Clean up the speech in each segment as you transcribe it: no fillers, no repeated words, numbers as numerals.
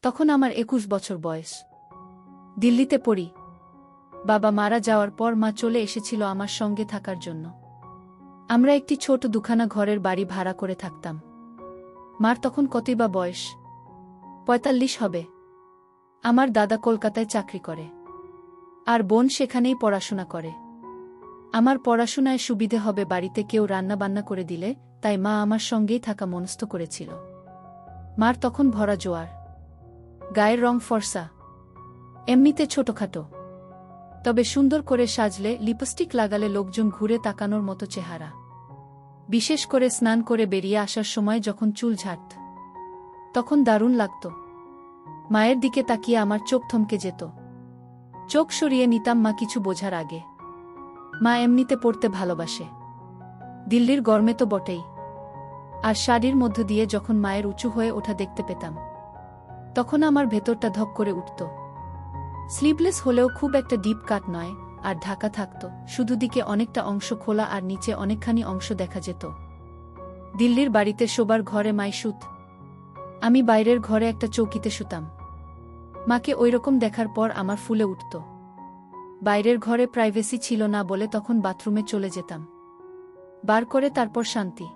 তখন আমার ২১ বছর বয়স। দিল্লিতে পড়ি। বাবা মারা যাওয়ার পর মা চলে এসেছিল আমার সঙ্গে থাকার জন্য। আমরা একটি ছোট দুখানা ঘরের বাড়ি ভাড়া করে থাকতাম। মার তখন কতই বা বয়স, ৪৫ হবে। আমার দাদা কলকাতায় চাকরি করে, আর বোন সেখানেই পড়াশোনা করে। আমার পড়াশোনায় সুবিধে হবে বাড়িতে কেউ রান্নাবান্না করে দিলে, তাই মা আমার সঙ্গেই থাকা মনস্থ করেছিল। মার তখন ভরা জোয়ার, গায়ের রং ফর্সা, এমনিতে ছোটখাটো, তবে সুন্দর করে সাজলে লিপস্টিক লাগালে লোকজন ঘুরে তাকানোর মতো চেহারা। বিশেষ করে স্নান করে বেরিয়ে আসার সময় যখন চুল ঝাড়ত, তখন দারুণ লাগত। মায়ের দিকে তাকিয়ে আমার চোখ থমকে যেত। চোখ সরিয়ে নিতাম মা কিছু বোঝার আগে। মা এমনিতে পড়তে ভালোবাসে, দিল্লির গরমে তো বটেই। আর শাড়ির মধ্য দিয়ে যখন মায়ের উঁচু হয়ে ওঠা দেখতে পেতাম, তখন আমার ভেতরটা ধক করে উঠত। স্লিভলেস হলেও খুব একটা ডিপ কাট নয়, আর ঢাকা থাকত, শুধু দিকে অনেকটা অংশ খোলা আর নিচে অনেকখানি অংশ দেখা যেত। দিল্লির বাড়িতে শোবার ঘরে মাই শুত, আমি বাইরের ঘরে একটা চৌকিতে শুতাম। মাকে ওইরকম দেখার পর আমার ফুলে উঠত। বাইরের ঘরে প্রাইভেসি ছিল না বলে তখন বাথরুমে চলে যেতাম, বার করে তারপর শান্তি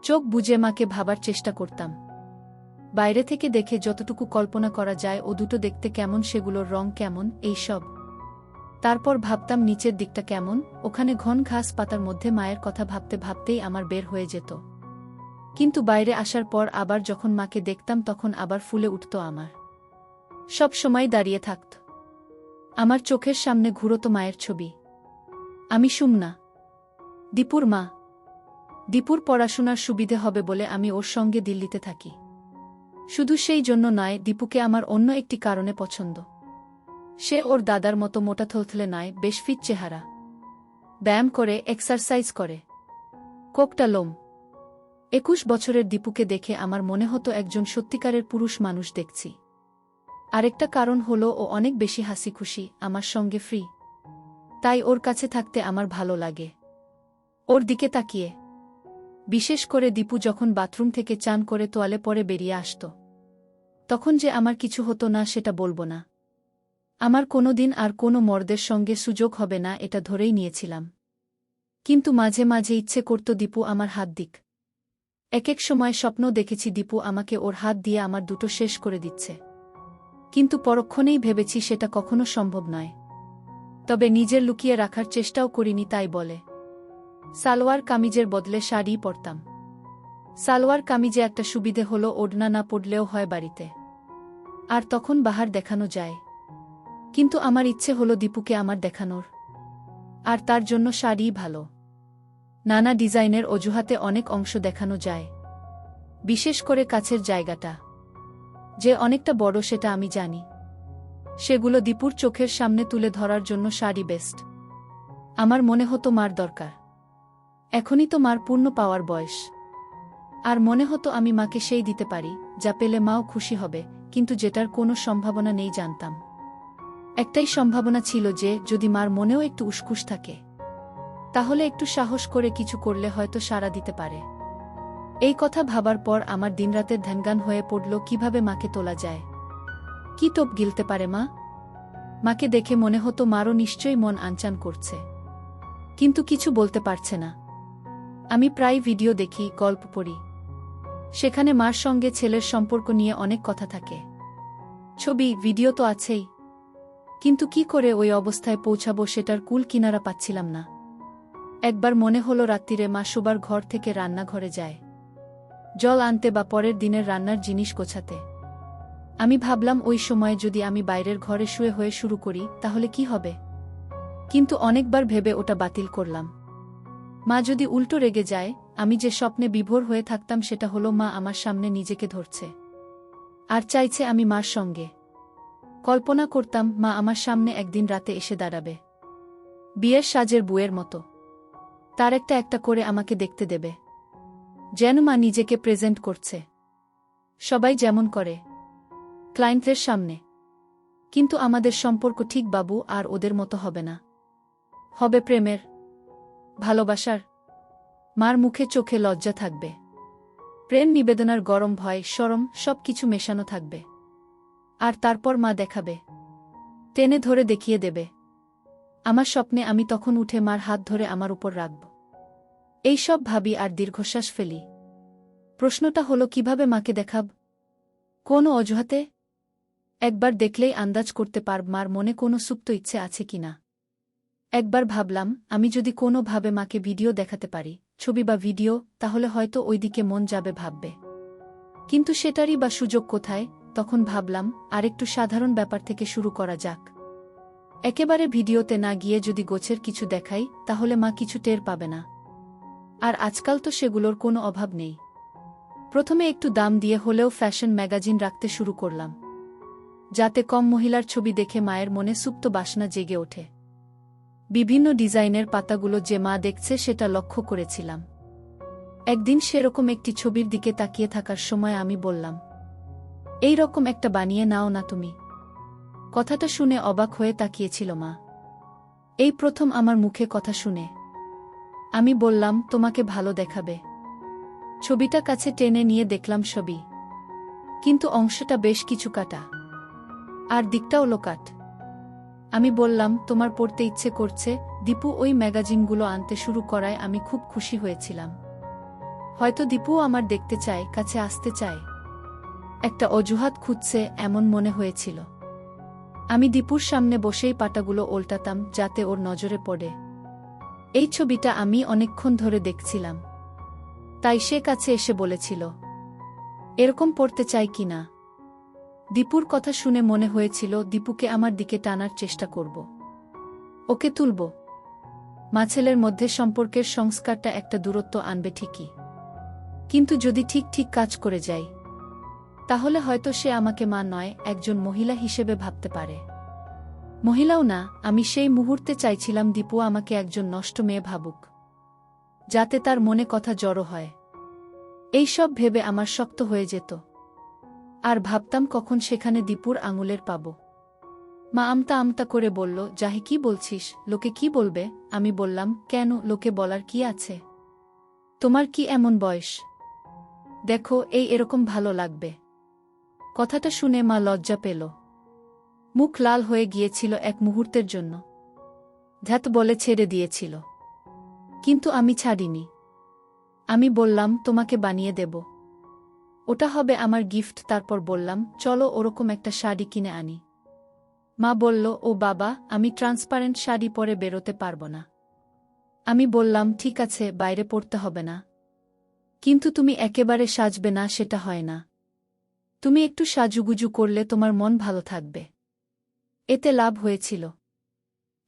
চোখ বুজে মাকে ভাবার চেষ্টা করতাম। বাইরে থেকে দেখে যতটুকু কল্পনা করা যায় ও দুটো দেখতে কেমন, সেগুলোর রং কেমন, এই সব। তারপর ভাবতাম নিচের দিকটা কেমন, ওখানে ঘন ঘাস পাতার মধ্যে মায়ের কথা ভাবতে ভাবতেই আমার বের হয়ে যেত। কিন্তু বাইরে আসার পর আবার যখন মাকে দেখতাম তখন আবার ফুলে উঠত আমার। সব সময় দাঁড়িয়ে থাকত আমার চোখের সামনে ঘুরত মায়ের ছবি। আমি সুমনা, দীপুর মা। দীপুর পড়াশোনার সুবিধে হবে বলে আমি ওর সঙ্গে দিল্লিতে থাকি। শুধু সেই জন্য নয়, দীপুকে আমার অন্য একটি কারণে পছন্দ। সে ওর দাদার মতো মোটা থলথলে নয়, বেশ ফিট চেহারা, ব্যায়াম করে, এক্সারসাইজ করে, কোকটা লোম। ২১ বছরের দীপুকে দেখে আমার মনে হতো একজন সত্যিকারের পুরুষ মানুষ দেখছি। আরেকটা কারণ হলো ও অনেক বেশি হাসি খুশি, আমার সঙ্গে ফ্রি। তাই ওর কাছে থাকতে আমার ভালো লাগে, ওর দিকে তাকিয়ে। বিশেষ করে দীপু যখন বাথরুম থেকে চান করে তোয়ালে পরে বেরিয়ে আসত, তখন যে আমার কিছু হতো না সেটা বলবো না। আমার কোনো দিন আর কোনো মর্দের সঙ্গে সুযোগ হবে না এটা ধরেই নিয়েছিলাম। কিন্তু মাঝে মাঝে ইচ্ছে করত দীপু আমার হাত দিক। এক এক সময় স্বপ্ন দেখেছি দীপু আমাকে ওর হাত দিয়ে আমার দুটো শেষ করে দিচ্ছে, কিন্তু পরক্ষণেই ভেবেছি সেটা কখনো সম্ভব নয়। তবে নিজের লুকিয়ে রাখার চেষ্টাও করিনি, তাই বলে সালোয়ার কামিজের বদলে শাড়ি পরতাম। সালোয়ার কামিজে একটা সুবিধে হলো ওড়না না পড়লেও হয় বাড়িতে, আর তখন বাহার দেখানো যায়। কিন্তু আমার ইচ্ছে হলো দীপুকে আমার দেখানোর, আর তার জন্য শাড়িই ভালো। নানা ডিজাইনের অজুহাতে অনেক অংশ দেখানো যায়, বিশেষ করে কাছের জায়গাটা যে অনেকটা বড় সেটা আমি জানি। সেগুলো দীপুর চোখের সামনে তুলে ধরার জন্য শাড়ি বেস্ট। আমার মনে হতো মার দরকার, এখনই তো মার পূর্ণ পাওয়ার বয়স। আর মনে হতো আমি মাকে সেই দিতে পারি যা পেলে মাও খুশি হবে, কিন্তু যেটার কোনো সম্ভাবনা নেই জানতাম। একটাই সম্ভাবনা ছিল যে যদি মার মনেও একটু উসখুস থাকে, তাহলে একটু সাহস করে কিছু করলে হয়তো সাড়া দিতে পারে। এই কথা ভাবার পর আমার দিনরাতের ধ্যানগান হয়ে পড়ল কিভাবে মাকে তোলা যায়। কি টোপ গিলতে পারে মা? মাকে দেখে মনে হতো মারও নিশ্চয়ই মন আনচান করছে, কিন্তু কিছু বলতে পারছে না। আমি প্রায় ভিডিও দেখি, গল্প পড়ি, সেখানে মার সঙ্গে ছেলের সম্পর্ক নিয়ে অনেক কথা থাকে। ছবি ভিডিও তো আছেই, কিন্তু কি করে ওই অবস্থায় পৌঁছাবো সেটার কুল কিনারা পাচ্ছিলাম না। একবার মনে হলো রাত্রিরে মা শোবার ঘর থেকে রান্নাঘরে যায় জল আনতে বা পরের দিনের রান্নার জিনিস গোছাতে। আমি ভাবলাম ওই সময় যদি আমি বাইরের ঘরে শুয়ে হয়ে শুরু করি তাহলে কি হবে, কিন্তু অনেকবার ভেবে ওটা বাতিল করলাম। মা যদি উল্টো রেগে যায়, আমি যে স্বপ্নে বিভোর হয়ে থাকতাম সেটা হলো মা আমার সামনে নিজেকে ধরছে আর চাইছে আমি মার সঙ্গে। কল্পনা করতাম মা আমার সামনে একদিন রাতে এসে দাঁড়াবে, বিয়ের সাজের বুয়ের মতো, তার একটা একটা করে আমাকে দেখতে দেবে, যেন মা নিজেকে প্রেজেন্ট করছে, সবাই যেমন করে ক্লায়েন্টদের সামনে। কিন্তু আমাদের সম্পর্ক ঠিক বাবু আর ওদের মতো হবে না, হবে প্রেমের, ভালোবাসার। মার মুখে চোখে লজ্জা থাকবে, প্রেম নিবেদনার গরম ভয় শরম সব কিছু মেশানো থাকবে। আর তারপর মা দেখাবে, টেনে ধরে দেখিয়ে দেবে। আমার স্বপ্নে আমি তখন উঠে মার হাত ধরে আমার উপর রাখব। এই সব ভাবি আর দীর্ঘশ্বাস ফেলি। প্রশ্নটা হলো কিভাবে মাকে দেখাব? কোন অজুহাতে? একবার দেখলেই আন্দাজ করতে পারব মার মনে কোনো সুপ্ত ইচ্ছে আছে কিনা। একবার ভাবলাম আমি যদি কোনোভাবে মাকে ভিডিও দেখাতে পারি, ছবি বা ভিডিও, তাহলে হয়তো ওইদিকে মন যাবে ভাববে। কিন্তু সেটারই বা সুযোগ কোথায়? তখন ভাবলাম আরেকটু সাধারণ ব্যাপার থেকে শুরু করা যাক। একেবারে ভিডিওতে না গিয়ে যদি গোছের কিছু দেখাই, তাহলে মা কিছু টের পাবে না। আর আজকাল তো সেগুলোর কোনো অভাব নেই। প্রথমে একটু দাম দিয়ে হলেও ফ্যাশন ম্যাগাজিন রাখতে শুরু করলাম, যাতে কম মহিলার ছবি দেখে মায়ের মনে সুপ্ত বাসনা জেগে ওঠে। বিভিন্ন ডিজাইনের পাতাগুলো যে মা দেখছে সেটা লক্ষ্য করেছিলাম। একদিন সেরকম একটি ছবির দিকে তাকিয়ে থাকার সময় আমি বললাম, এই রকম একটা বানিয়ে নাও না তুমি। কথাটা শুনে অবাক হয়ে তাকিয়েছিল মা। এই প্রথম আমার মুখে কথা শুনে। আমি বললাম, তোমাকে ভালো দেখাবে। ছবিটা কাছে টেনে নিয়ে দেখলাম ছবি, কিন্তু অংশটা বেশ কিছু কাটা, আর দিকটাও লোকাট। আমি বললাম, তোমার পড়তে ইচ্ছে করছে। দীপু ওই ম্যাগাজিনগুলো আনতে শুরু করায় আমি খুব খুশি হয়েছিলাম। হয়তো দীপুও আমার দেখতে চায়, কাছে আসতে চায়, একটা অজুহাত খুঁজছে এমন মনে হয়েছিল। আমি দীপুর সামনে বসেই পাতাগুলো উল্টাতাম যাতে ওর নজরে পড়ে। এই ছবিটা আমি অনেকক্ষণ ধরে দেখছিলাম, তাই সে কাছে এসে বলেছিল, এরকম পড়তে চাই কিনা। দীপুর কথা শুনে মনে হয়েছিল দীপুকে আমার দিকে টানার চেষ্টা করব, ওকে তুলব। মা ছেলের মধ্যে সম্পর্কের সংস্কারটা একটা দূরত্ব আনবে ঠিকই, কিন্তু যদি ঠিক ঠিক কাজ করে যাই, তাহলে হয়তো সে আমাকে মা নয়, একজন মহিলা হিসেবে ভাবতে পারে। মহিলাও না, আমি সেই মুহূর্তে চাইছিলাম দীপু আমাকে একজন নষ্ট মেয়ে ভাবুক, যাতে তার মনে কথা জড়ো হয়। এই সব ভেবে আমার শক্ত হয়ে যেত, আর ভাবতাম কখন সেখানে দীপুর আঙুলের পাব। মা আমতা আমতা করে বলল, জাহি কি বলছিস, লোকে কি বলবে? আমি বললাম, কেন, লোকে বলার কি আছে? তোমার কি এমন বয়স? দেখো, এরকম ভালো লাগবে। কথাটা শুনে মা লজ্জা পেল, মুখ লাল হয়ে গিয়েছিল এক মুহূর্তের জন্য। ধ্যাত বলে ছেড়ে দিয়েছিল, কিন্তু আমি ছাড়িনি। আমি বললাম, তোমাকে বানিয়ে দেব, ওটা হবে আমার গিফট। তারপর বললাম, চলো ওরকম একটা শাড়ি কিনে আনি। মা বলল, ও বাবা, আমি ট্রান্সপারেন্ট শাড়ি পরে বেরোতে পারব না। আমি বললাম, ঠিক আছে, বাইরে পড়তে হবে না, কিন্তু তুমি একেবারে সাজবে না সেটা হয় না। তুমি একটু সাজুগুজু করলে তোমার মন ভালো থাকবে, এতে লাভ হয়েছিল।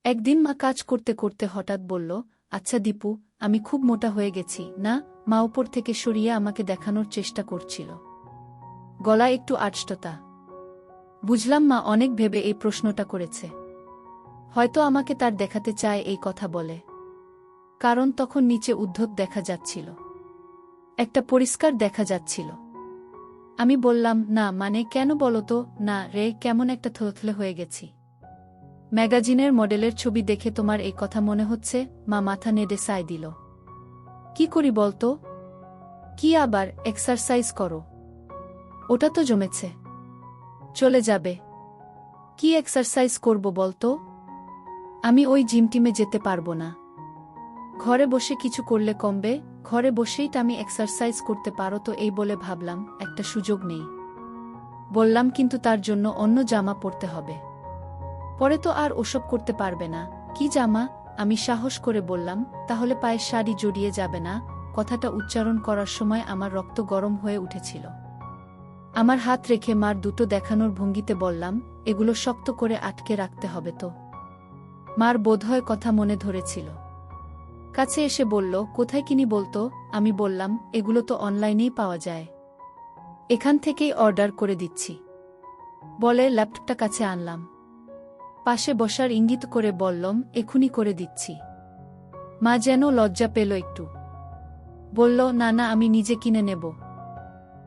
একদিন মা কাজ করতে করতে হঠাৎ বলল, আচ্ছা দীপু, আমি খুব মোটা হয়ে গেছি না? মা উপর থেকে সরিয়ে আমাকে দেখানোর চেষ্টা করছিল, গলা একটু আড়ষ্টতা। বুঝলাম মা অনেক ভেবে এই প্রশ্নটা করেছে, হয়তো আমাকে তার দেখাতে চায় এই কথা বলে, কারণ তখন নিচে উদ্ধত দেখা যাচ্ছিল, একটা পরিষ্কার দেখা যাচ্ছিল। আমি বললাম, না মানে কেন বলো তো? না রে, কেমন একটা থলথলে হয়ে গেছি। ম্যাগাজিনের মডেলের ছবি দেখে তোমার এই কথা মনে হচ্ছে? মা মাথা নেড়ে সায় দিল। কি করি বলতো? কি আবার? এক্সারসাইজ করো, ওটা তো জমেছে, চলে যাবে। কি এক্সারসাইজ করব বলতো? আমি ওই জিম টিমে যেতে পারবো না, ঘরে বসে কিছু করলে কমবে। ঘরে বসেই আমি এক্সারসাইজ করতে পারো তো? এই বলে ভাবলাম একটা সুযোগ নেই। বললাম, কিন্তু তার জন্য অন্য জামা পরতে হবে, পরে তো আর ওসব করতে পারবে না। কি জামা? আমি সাহস করে বললাম, তাহলে পায়ের শাড়ি জড়িয়ে যাবে না? কথাটা উচ্চারণ করার সময় আমার রক্ত গরম হয়ে উঠেছিল। আমার হাত রেখে মার দুটো দেখানোর ভঙ্গিতে বললাম, এগুলো শক্ত করে আটকে রাখতে হবে তো। মার বোধহয় কথা মনে ধরেছিল, কাছে এসে বলল, কোথায় কিনি বলতো? আমি বললাম, এগুলো তো অনলাইনেই পাওয়া যায়, এখান থেকেই অর্ডার করে দিচ্ছি। বলে ল্যাপটপটা কাছে আনলাম, পাশে বসার ইঙ্গিত করে বললাম, এখুনি করে দিচ্ছি। মা যেন লজ্জা পেল একটু, বলল, না না, আমি নিজে কিনে নেব।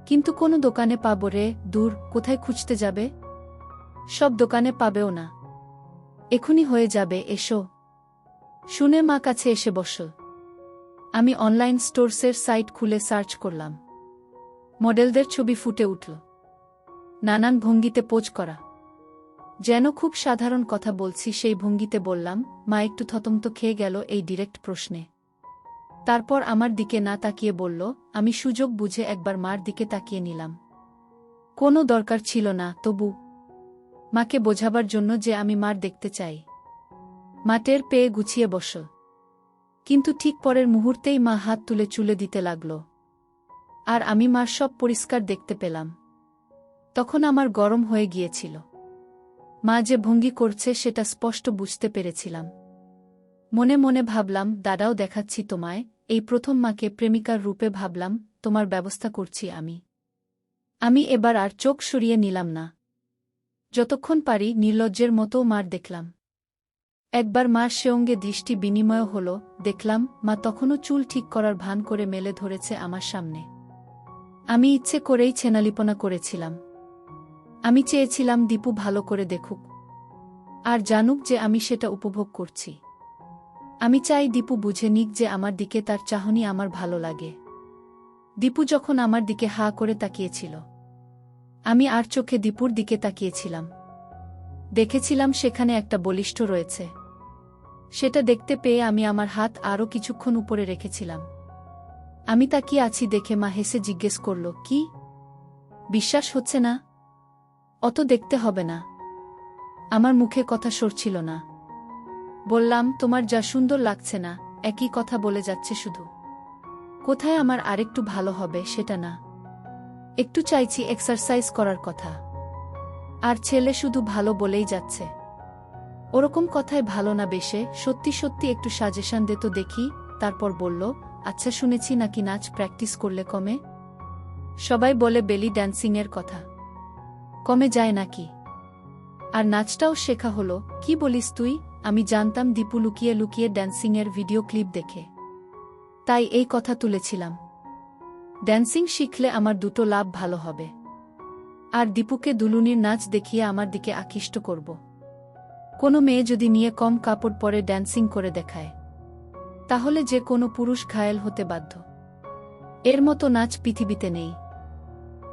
কিন্তু কোনো দোকানে পাবো রে? দূর, কোথায় খুঁজতে যাবে? সব দোকানে পাবেও না, এখুনি হয়ে যাবে, এসো। শুনে মা কাছে এসে বসল। আমি অনলাইন স্টোরসের সাইট খুলে সার্চ করলাম, মডেলদের ছবি ফুটে উঠল। নানান ভঙ্গিতে পোজ করা। যেন খুব সাধারণ কথা বলছি সেই ভঙ্গিতে বললাম। মা একটু থতমত খেয়ে গেল এই ডিরেক্ট প্রশ্নে। তারপর আমার দিকে না তাকিয়ে বলল, আমি সুযোগ বুঝে একবার মার দিকে তাকিয়ে নিলাম। কোনো দরকার ছিল না, তবু মাকে বোঝাবার জন্য যে আমি মার দেখতে চাই। মা টের পেয়ে গুছিয়ে বসল। কিন্তু ঠিক পরের মুহূর্তেই মা হাত তুলে চুলে দিতে লাগল। আর আমি মার সব পরিষ্কার দেখতে পেলাম। তখন আমার গরম হয়ে গিয়েছিল। মা যে ভঙ্গি করছে সেটা স্পষ্ট বুঝতে পেরেছিলাম। মনে মনে ভাবলাম, দাদাও দেখাচ্ছি তোমায়, এই প্রথম মাকে প্রেমিকার রূপে ভাবলাম, তোমার ব্যবস্থা করছি আমি। আমি এবার আর চোখ সরিয়ে নিলাম না। যতক্ষণ পারি নির্লজ্জের মতো মার দেখলাম। একবার মার সঙ্গে দৃষ্টি বিনিময় হল, দেখলাম মা তখনও চুল ঠিক করার ভান করে মেলে ধরেছে আমার সামনে। আমি ইচ্ছে করেই ছেনালিপনা করেছিলাম। আমি চেয়েছিলাম দীপু ভালো করে দেখুক আর জানুক যে আমি সেটা উপভোগ করছি। আমি চাই দীপু বুঝে নিক যে আমার দিকে তার চাহনি আমার ভালো লাগে। দীপু যখন আমার দিকে হা করে তাকিয়েছিল, আমি আর চোখে দীপুর দিকে তাকিয়েছিলাম। দেখেছিলাম সেখানে একটা বলিষ্ঠ রয়েছে। সেটা দেখতে পেয়ে আমি আমার হাত আরও কিছুক্ষণ উপরে রেখেছিলাম। আমি তাকিয়ে আছি দেখে মা হেসে জিজ্ঞেস করল, কি বিশ্বাস হচ্ছে না? অত দেখতে হবে না। আমার মুখে কথা সরছিল না। বললাম, তোমার যা সুন্দর লাগছে না, একই কথা বলে যাচ্ছে শুধু। কোথায় আমার আরেকটু ভালো হবে সেটা না, একটু চাইছি এক্সারসাইজ করার কথা। আর ছেলে শুধু ভালো বলেই যাচ্ছে। ওরকম কথায় ভালো না বেশে সত্যি সত্যি একটু সাজেশন দে তো দেখি। তারপর বলল, আচ্ছা শুনেছি নাকি নাচ প্র্যাকটিস করলে কমে? সবাই বলে বেলি ড্যান্সিংয়ের কথা, কমে যায় নাকি? আর নাচটাও শেখা হলো? কি বলিস তুই? আমি জানতাম দীপু লুকিয়ে লুকিয়ে ড্যান্সিংয়ের ভিডিও ক্লিপ দেখে, তাই এই কথা তুলেছিলাম। ড্যান্সিং শিখলে আমার দুটো লাভ ভালো হবে। আর দীপুকে দুলুনির নাচ দেখিয়ে আমার দিকে আকৃষ্ট করব। কোনো মেয়ে যদি নিয়ে কম কাপড় পরে ড্যান্সিং করে দেখায়, তাহলে যে কোনো পুরুষ ঘায়েল হতে বাধ্য। এর মতো নাচ পৃথিবীতে নেই।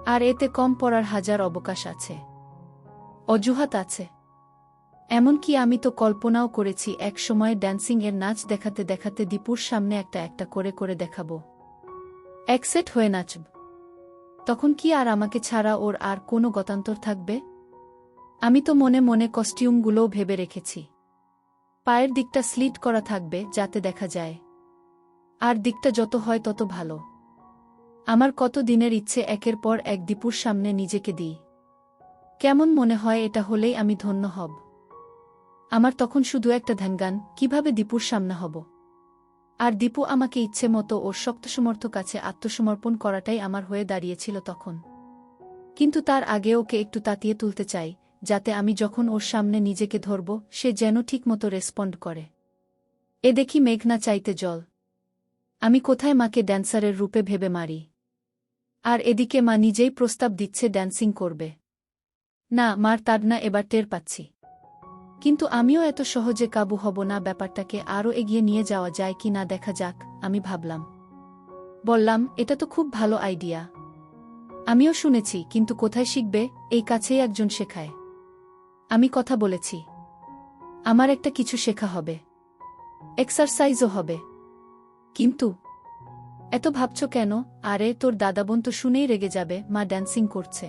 আর এতে কম পড়ার হাজার অবকাশ আছে, অজুহাত আছে। এমনকি আমি তো কল্পনাও করেছি এক সময় ড্যান্সিং এর নাচ দেখাতে দেখাতে দীপুর সামনে একটা একটা করে করে দেখাবো, একসেট হয়ে নাচব। তখন কি আর আমাকে ছাড়া ওর আর কোনো গতান্তর থাকবে? আমি তো মনে মনে কস্টিউমগুলোও ভেবে রেখেছি। পায়ের দিকটা স্লিট করা থাকবে যাতে দেখা যায়, আর দিকটা যত হয় তত ভালো। আমার কত দিনের ইচ্ছে একের পর এক দীপুর সামনে নিজেকে দিই। কেমন মনে হয় এটা হলেই আমি ধন্য হব। আমার তখন শুধু একটা ধ্যানগান, কিভাবে দীপুর সামনে হব। আর দীপু আমাকে ইচ্ছে মতো ওর শক্তসমর্থ কাছে আত্মসমর্পণ করাটাই আমার হয়ে দাঁড়িয়েছিল তখন। কিন্তু তার আগে ওকে একটু তাতিয়ে তুলতে চাই, যাতে আমি যখন ওর সামনে নিজেকে ধরব সে যেন ঠিকমতো রেসপন্ড করে। এ দেখি মেঘনা চাইতে জল। আমি কোথায় মাকে ড্যান্সারের রূপে ভেবে মারি, আর এদিকে মা নিজেই প্রস্তাব দিচ্ছে ড্যান্সিং করবে। না, মার তাড়না এবার টের পাচ্ছি। কিন্তু আমিও এত সহজে কাবু হব না। ব্যাপারটাকে আরও এগিয়ে নিয়ে যাওয়া যায় কি না দেখা যাক, আমি ভাবলাম। বললাম, এটা তো খুব ভালো আইডিয়া। আমিও শুনেছি, কিন্তু কোথায় শিখবে? এই কাছেই একজন শেখায়। আমি কথা বলেছি, আমার একটা কিছু শেখা হবে, এক্সারসাইজও হবে। কিন্তু এত ভাবছ কেন? আরে তোর দাদাবোন তো শুনেই রেগে যাবে, মা ড্যান্সিং করছে।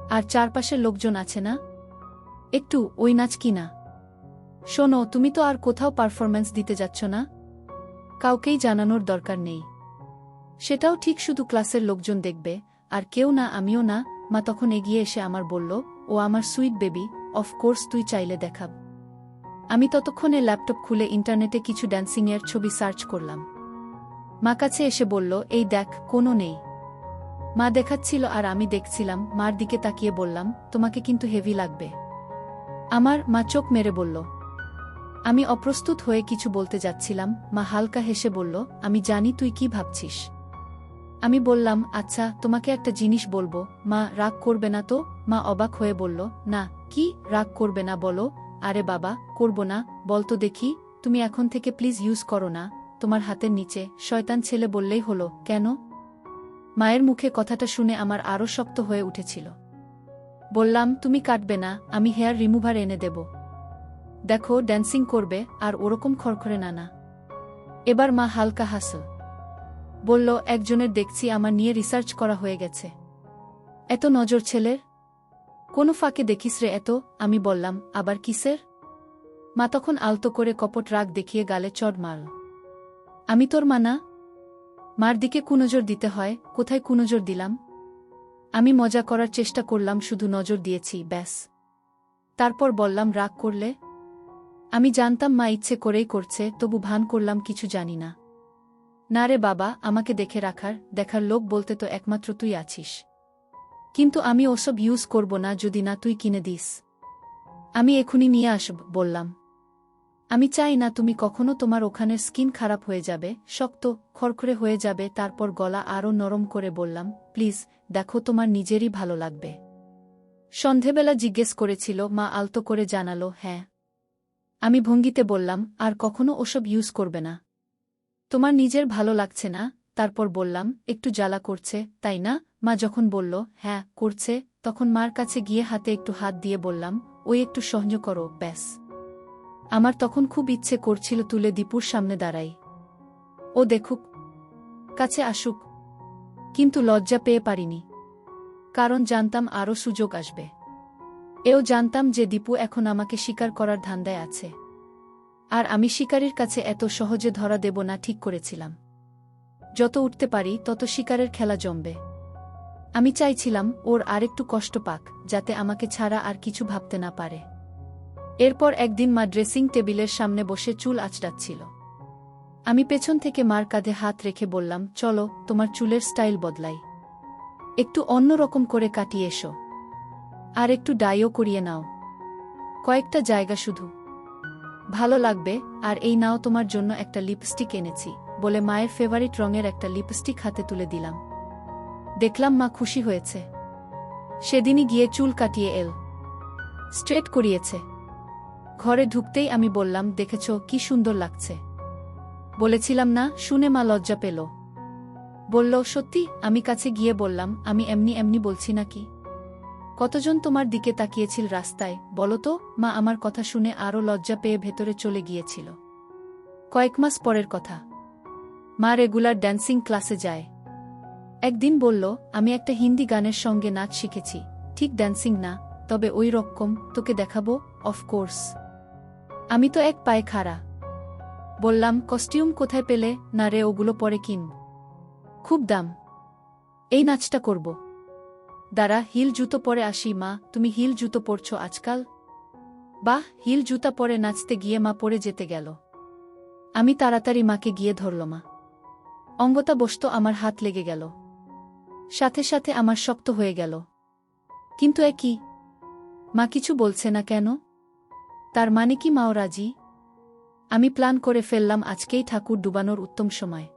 আর চারপাশের লোকজন আছে না, একটু ওই নাচ কি না। শোনো, তুমি তো আর কোথাও পারফরম্যান্স দিতে যাচ্ছ না, কাউকেই জানানোর দরকার নেই। সেটাও ঠিক, শুধু ক্লাসের লোকজন দেখবে, আর কেউ না, আমিও না। মা তখন এগিয়ে এসে আমার বলল, ও আমার সুইট বেবি, অফকোর্স তুই চাইলে দেখাব। আমি ততক্ষণে ল্যাপটপ খুলে ইন্টারনেটে কিছু ড্যান্সিংয়ের ছবি সার্চ করলাম। মা কাছে এসে বলল, এই দেখ, কোনো নেই। মা দেখাচ্ছিল আর আমি দেখছিলাম। মার দিকে তাকিয়ে বললাম, তোমাকে কিন্তু হেভি লাগবে। আমার মা চোখ মেরে বলল। আমি অপ্রস্তুত হয়ে কিছু বলতে যাচ্ছিলাম। মা হালকা হেসে বলল, আমি জানি তুই কি ভাবছিস। আমি বললাম, আচ্ছা তোমাকে একটা জিনিস বলবো। মা রাগ করবে না তো? মা অবাক হয়ে বলল, না। কি রাগ করবে না বলো? আরে বাবা, করব না, বলতো দেখি। তুমি এখন থেকে প্লিজ ইউজ করো না তোমার হাতের নিচে। শয়তান ছেলে বললেই হলো। কেন? মায়ের মুখে কথাটা শুনে আমার আরও শক্ত হয়ে উঠেছিল। বললাম, তুমি কাটবে না, আমি হেয়ার রিমুভার এনে দেব। দেখো, ড্যান্সিং করবে, আর ওরকম খড়খড়ে না। এবার মা হালকা হাসল। বলল, একজনের দেখছি আমার নিয়ে রিসার্চ করা হয়ে গেছে। এত নজর ছেলের? কোনো ফাঁকে দেখিস রে এত? আমি বললাম, আবার কিসের? মা তখন আলতো করে কপট রাগ দেখিয়ে গালে চড় মারল। আমি তোর মা না? মার দিকে কুনজর দিতে হয়, কোথায় কুনজর দিলাম? আমি মজা করার চেষ্টা করলাম, শুধু নজর দিয়েছি, ব্যাস। তারপর বললাম, রাগ করলে? আমি জানতাম মা ইচ্ছে করেই করছে, তবু ভান করলাম কিছু জানি না। না রে বাবা, আমাকে দেখার লোক বলতে তো একমাত্র তুই আছিস। কিন্তু আমি ওসব ইউজ করব না যদি না তুই কিনে দিস। আমি এখুনি নিয়ে আসব বললাম। আমি চাই না তুমি কখনো, তোমার ওখানের স্কিন খারাপ হয়ে যাবে, শক্ত খড়খড়ে হয়ে যাবে। তারপর গলা আরও নরম করে বললাম, প্লিজ দেখো, তোমার নিজেরই ভালো লাগবে। সন্ধেবেলা জিজ্ঞেস করেছিল, মা আলতো করে জানালো, হ্যাঁ। আমি ভঙ্গিতে বললাম, আর কখনো ওসব ইউজ করবে না। তোমার নিজের ভালো লাগছে না? তারপর বললাম, একটু জ্বালা করছে, তাই না? মা যখন বলল, হ্যাঁ করছে, তখন মার কাছে গিয়ে হাতে একটু হাত দিয়ে বললাম, ওই একটু সহ্য করো, ব্যাস। আমার তখন খুব ইচ্ছে করছিল তুলে দীপুর সামনে দাঁড়াই, ও দেখুক, কাছে আসুক। কিন্তু লজ্জা পেয়ে পারিনি, কারণ জানতাম আরও সুযোগ আসবে। এও জানতাম যে দীপু এখন আমাকে শিকার করার ধান্দায় আছে, আর আমি শিকারীর কাছে এত সহজে ধরা দেব না ঠিক করেছিলাম। যত উঠতে পারি তত শিকারের খেলা জমবে। আমি চাইছিলাম ওর আরেকটু কষ্ট পাক, যাতে আমাকে ছাড়া আর কিছু ভাবতে না পারে। এরপর একদিন মা ড্রেসিং টেবিলের সামনে বসে চুল আঁচড়াচ্ছিল। আমি পেছন থেকে মার কাঁধে হাত রেখে বললাম, চলো, তোমার চুলের স্টাইল বদলাই, একটু অন্যরকম করে কাটিয়ে এসো, আর একটু ডাইও করিয়ে নাও, কয়েকটা জায়গা শুধু, ভালো লাগবে। আর এই নাও, তোমার জন্য একটা লিপস্টিক এনেছি, বলে মায়ের ফেভারিট রঙের একটা লিপস্টিক হাতে তুলে দিলাম। দেখলাম মা খুশি হয়েছে। সেদিনই গিয়ে চুল কাটিয়ে স্ট্রেট করিয়েছে। ঘরে ঢুকতেই আমি বললাম, দেখেছ কি সুন্দর লাগছে? বলেছিলাম না? শুনে মা লজ্জা পেল। বলল, সত্যি? আমি কাছে গিয়ে বললাম, আমি এমনি এমনি বলছি নাকি? কতজন তোমার দিকে তাকিয়েছিল রাস্তায়, বলো তো? মা আমার কথা শুনে আরও লজ্জা পেয়ে ভেতরে চলে গিয়েছিল। কয়েক মাস পরের কথা। মা রেগুলার ড্যান্সিং ক্লাসে যায়। একদিন বলল, আমি একটা হিন্দি গানের সঙ্গে নাচ শিখেছি, ঠিক ড্যান্সিং না, তবে ওই রকম, তোকে দেখাবো। অফকোর্স। আমি তো এক পায়ে খাড়া। বললাম, কস্টিউম কোথায় পেলে? না রে, ওগুলো পরে কিনব, খুব দাম। এই নাচটা করব। দাঁড়া, হিল জুতো পরে আসি। মা, তুমি হিল জুতো পরছো আজকাল? বাহ! হিল জুতা পরে নাচতে গিয়ে মা পড়ে যেতে গেল। আমি তাড়াতাড়ি মাকে গিয়ে ধরল। মা অঙ্গতা বসত, আমার হাত লেগে গেল, সাথে সাথে আমার শক্ত হয়ে গেল। কিন্তু এ কি? মা কিছু বলছে না কেন? তার মানে কি মাও রাজি? আমি প্ল্যান করে ফেললাম, আজকেই ঠাকুর ডুবানোর উত্তম সময়।